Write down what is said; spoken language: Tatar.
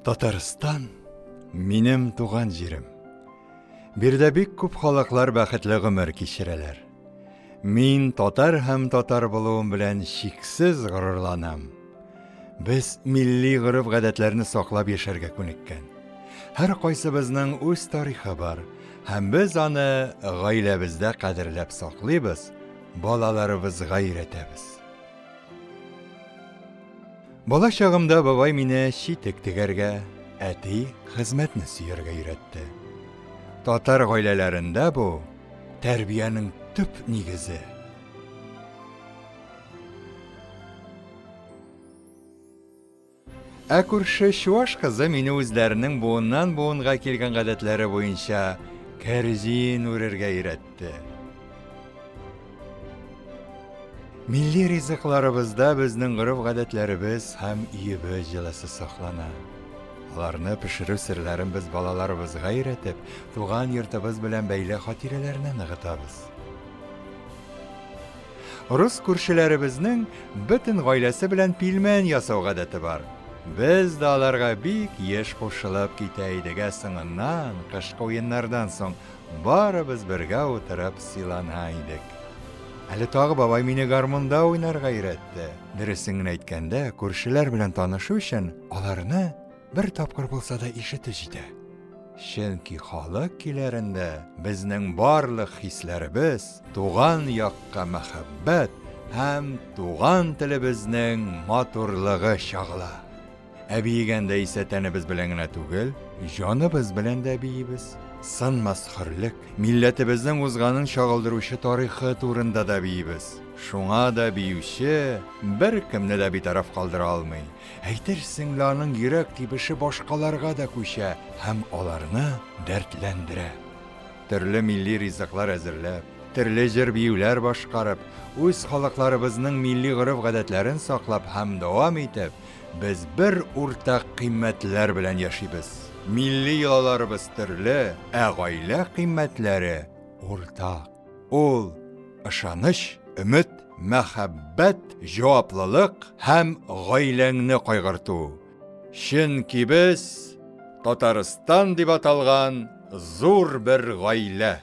Татарстан минем туган җирем. Бирдә бик күп халыклар бәхетле гомер кичерәләр. Мин татар һәм татар булуым белән чиксез горурланам. Без милли гореф-гадәтләрне саклап яшәргә күнеккән. Һәр кайсыбызның үз тарихы бар, һәм без аны гаиләбездә кадерләп саклыйбыз, балаларыбызга өйрәтәбез. Бала чагымда бабай мине читек тегәргә, әти хезмәтне сөяргә өйрәтте. Татар гаиләләрендә бу тәрбиянең төп нигезе. Ә күрше чуаш кызы мине үзләренең буыннан буынга килгән гадәтләре буенча кәрзин үрергә өйрәтте. Милли ризыкларыбызда безнең гореф-гадәтләребез һәм өебез җылысы саклана. Аларны пешерү серләрен без балаларыбызга өйрәтеп, туган йортыбыз белән бәйле хатирәләрне ныгытабыз. Рус күршеләребезнең бөтен гаиләсе белән пилмән ясау гадәте бар. Без дә аларга бик еш кушылып китә идек, соңыннан, кышкы уеннардан соң, барыбыз бергә утырып сыйлана идек. Әле тагы бабай мине гармунда уйнарга өйрәтте. Дөресен әйткәндә, күршеләр белән танышу өчен аларны бер тапкыр булса да ишетү җитә. Чөнки халык киләрендә безнең барлык хисләребез туган якка мәхәббәт һәм туган телебезнең матурлыгы чагыла. Ә биегәндә исә тәнебез белән генә түгел, җаныбыз белән дә биебез. Сынмас хөрлек, милләтебезнең узганын чагылдыручы тарихы турында да биебез. Шуңа да биюче бер кемне дә битараф калдыра алмый. Әйтерсең лә аның йөрәк тибеше башкаларга да күчә һәм аларны дәртләндерә. Төрле милли ризыклар әзерләп, төрле җыр биюләр башкарып, үз халыкларыбызның милли гореф-гадәтләрен саклап һәм дәвам итеп, без бер уртак кыйммәтләр белән яшибез. Милли йолаларыбыз төрле, ә гаилә кыйммәтләре уртак. Ул ышаныч, өмет, мәхәббәт, җаваплылык һәм гаиләңне кайгырту. Чөнки без Татарстан дип аталган зур бер гаилә.